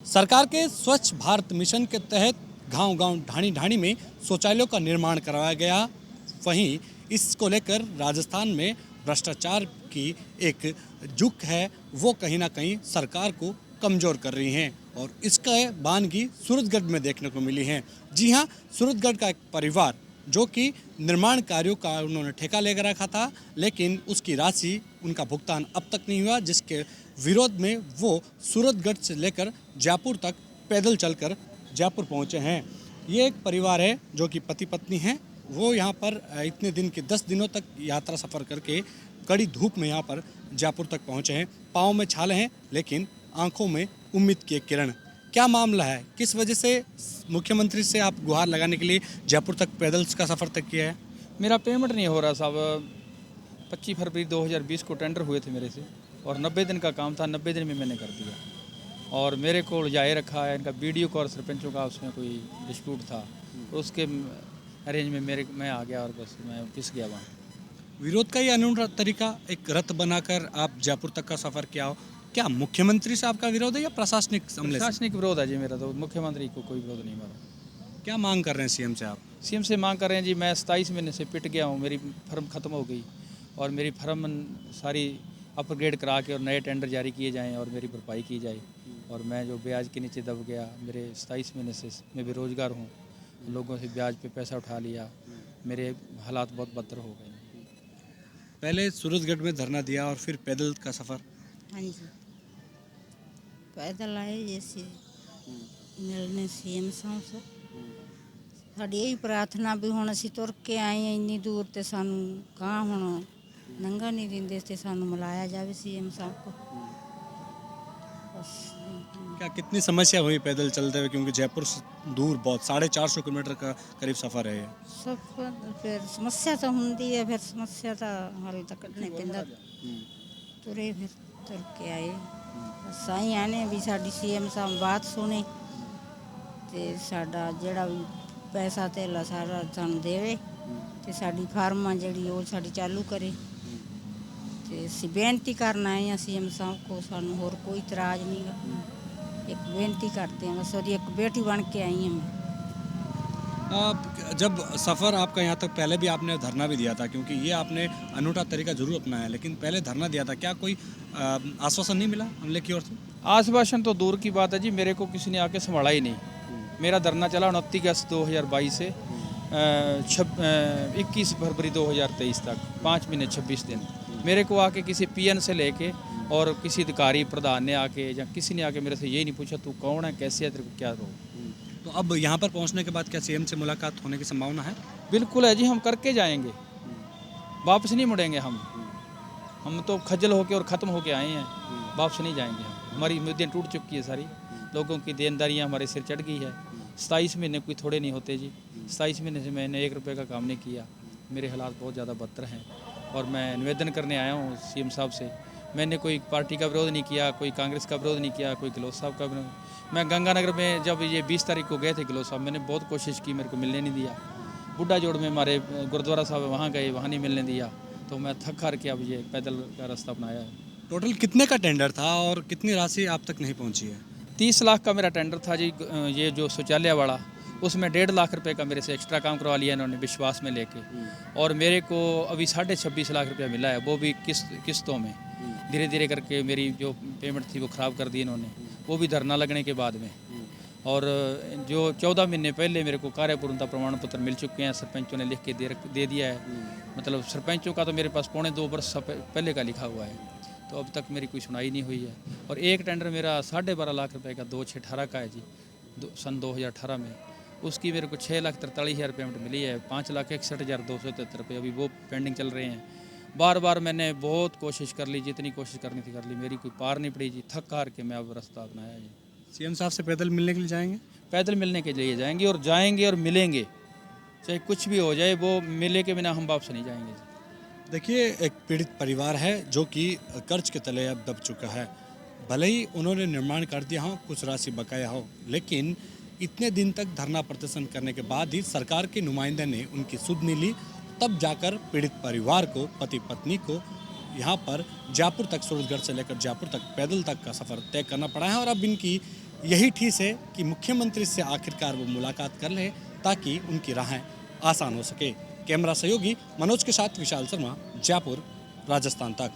सरकार के स्वच्छ भारत मिशन के तहत गांव-गांव, ढाणी-ढाणी में शौचालयों का निर्माण करवाया गया। वहीं इसको लेकर राजस्थान में भ्रष्टाचार की एक जुक है, वो कहीं ना कहीं सरकार को कमज़ोर कर रही हैं और इसका बानगी सूरतगढ़ में देखने को मिली है। जी हाँ, सूरतगढ़ का एक परिवार जो कि निर्माण कार्यों का उन्होंने ठेका लेकर रखा था, लेकिन उसकी राशि उनका भुगतान अब तक नहीं हुआ, जिसके विरोध में वो सूरतगढ़ से लेकर जयपुर तक पैदल चलकर जयपुर पहुंचे हैं। ये एक परिवार है जो कि पति पत्नी हैं। वो यहाँ पर इतने दिन के 10 दिनों तक यात्रा सफ़र करके कड़ी धूप में यहाँ पर जयपुर तक पहुँचे हैं। पाँव में छाले हैं लेकिन आंखों में उम्मीद की एक किरण। क्या मामला है, किस वजह से मुख्यमंत्री से आप गुहार लगाने के लिए जयपुर तक पैदल का सफ़र तक किया है? मेरा पेमेंट नहीं हो रहा साहब। 25 फरवरी 2020 को टेंडर हुए थे मेरे से और 90 दिन का काम था। 90 दिन में मैंने कर दिया और मेरे को जाए रखा है। इनका बीडीओ का और सरपंचों का उसमें कोई डिस्प्यूट था, तो उसके अरेंज में मैं आ गया और बस मैं पिस गया वहाँ। विरोध का ये अनूठा तरीका, एक रथ बनाकर आप जयपुर तक का सफ़र किया हो, क्या मुख्यमंत्री से आपका विरोध है या प्रशासनिक हमले से? प्रशासनिक विरोध है जी मेरा, तो मुख्यमंत्री को कोई विरोध नहीं मारा। क्या मांग कर रहे हैं सीएम से आप? सीएम से मांग कर रहे हैं जी, मैं 27 महीने से पिट गया हूँ। मेरी फर्म ख़त्म हो गई और मेरी फर्म सारी अपग्रेड करा के और नए टेंडर जारी किए जाएँ और मेरी भरपाई की जाए। और मैं जो ब्याज के नीचे दब गया, मेरे 27 महीने से मैं बेरोज़गार हूँ, लोगों से ब्याज पे पैसा उठा लिया, मेरे हालात बहुत बदतर हो गए। पहले सूरतगढ़ में धरना दिया और फिर पैदल का सफ़र। हाँ जी, पैदल आए जैसे मिलने सीएम साहब से। साड़ी यही प्रार्थना भी हुण असीं तुर के आए हैं इन्नी दूर, ते सानू कहाँ हुण नंगा नहीं दिंदे, ते सानू मिलाया जावे सीएम साहब को। बस क्या कितनी समस्या हुई पैदल चलते हुए, क्योंकि जयपुर से दूर बहुत 450 किलोमीटर का करीब सफ़र है ये। सब फिर समस्या तो हुंदी है, फिर समस्या का हल तो कढ़ना पैंदा। तुरे फिर तुर के आए, बस आई आने भी साडी सीएम साहब बात सुने ते साडा जेड़ा भी पैसा तेला सारा सानू देवे ते साडी फार्मा जेड़ी वो साडी चालू करे। ते असीं बेनती करना आए हैं सीएम साहब को, सानू होर कोई इतराज नहीं गा। एक बेनती करते हैं, बस और एक बेटी बन के आई हैं मैं। जब सफ़र आपका यहाँ तक, पहले भी आपने धरना भी दिया था, क्योंकि ये आपने अनूठा तरीका जरूर अपनाया है, लेकिन पहले धरना दिया था, क्या कोई आश्वासन नहीं मिला हमले की ओर से? आश्वासन तो दूर की बात है जी, मेरे को किसी ने आके संभाला ही नहीं। मेरा धरना चला 29 अगस्त 2022 से 21 फरवरी 2023 तक, 5 महीने 26 दिन। मेरे को आके किसी पीएन से लेके और किसी अधिकारी प्रधान ने आके या किसी ने आके मेरे से यही नहीं पूछा तू कौन है, कैसे है, तेरे को क्या रोग। तो अब यहाँ पर पहुँचने के बाद क्या सीएम से मुलाकात होने की संभावना है? बिल्कुल है जी, हम करके जाएंगे, वापस नहीं मुड़ेंगे हम तो खज्जल होके और ख़त्म होके आए हैं, वापस नहीं जाएंगे हम। हमारी उम्मीदें टूट चुकी है सारी, लोगों की देनदारियाँ हमारे सिर चढ़ गई है। 27 महीने कोई थोड़े नहीं होते जी। 27 महीने से मैंने 1 रुपये का काम नहीं किया, मेरे हालात बहुत ज़्यादा बदतर हैं और मैं निवेदन करने आया हूँ सीएम साहब से। मैंने कोई पार्टी का विरोध नहीं किया, कोई कांग्रेस का विरोध नहीं किया, कोई गहलोत साहब का विरोध। मैं गंगानगर में जब ये 20 तारीख को गए थे गहलोत साहब, मैंने बहुत कोशिश की, मेरे को मिलने नहीं दिया। बुड्ढा जोड़ में हमारे गुरुद्वारा साहब वहाँ गए, वहाँ नहीं मिलने दिया, तो मैं थक हार के अब ये पैदल का रास्ता अपनाया है। टोटल कितने का टेंडर था और कितनी राशि आप तक नहीं पहुँची है? 30 लाख का मेरा टेंडर था जी, ये जो शौचालय वाला, उसमें 1.5 लाख रुपए का मेरे से एक्स्ट्रा काम करवा लिया इन्होंने विश्वास में लेके। और मेरे को अभी 26.5 लाख रुपया मिला है, वो भी किस्तों में। धीरे धीरे करके मेरी जो पेमेंट थी वो ख़राब कर दी इन्होंने, वो भी धरना लगने के बाद में। और जो 14 महीने पहले मेरे को कार्यपूर्णता प्रमाण पत्र मिल चुके हैं, सरपंचों ने लिख के दे दिया है। मतलब सरपंचों का तो मेरे पास 2.25 वर्ष पहले का लिखा हुआ है, तो अब तक मेरी कोई सुनाई नहीं हुई है। और एक टेंडर मेरा 12.5 लाख रुपए का 2618 का है जी, सन 2018 में। उसकी मेरे को 6,43,000 पेमेंट मिली है। 5,61,273 रुपये अभी वो पेंडिंग चल रहे हैं। बार बार मैंने बहुत कोशिश कर ली, जितनी कोशिश करनी थी कर ली, मेरी कोई पार नहीं पड़ी जी। थक हार के मैं अब रास्ता अपनाया जी। सीएम साहब से पैदल मिलने के लिए जाएंगे? पैदल मिलने के लिए जाएंगे और मिलेंगे, चाहे कुछ भी हो जाए, वो मिले के बिना हम वापस नहीं जाएंगे जी। देखिए, एक पीड़ित परिवार है जो कि कर्ज के तले अब दब चुका है। भले ही उन्होंने निर्माण कर दिया हो, कुछ राशि बकाया हो, लेकिन इतने दिन तक धरना प्रदर्शन करने के बाद ही सरकार के नुमाइंदे ने उनकी सुध नहीं ली, तब जाकर पीड़ित परिवार को, पति पत्नी को यहाँ पर जयपुर तक, सूरतगढ़ से लेकर जयपुर तक पैदल तक का सफ़र तय करना पड़ा है। और अब इनकी यही ठीक है कि मुख्यमंत्री से आखिरकार वो मुलाकात कर ले ताकि उनकी राहें आसान हो सके। कैमरा सहयोगी मनोज के साथ विशाल शर्मा, जयपुर, राजस्थान तक।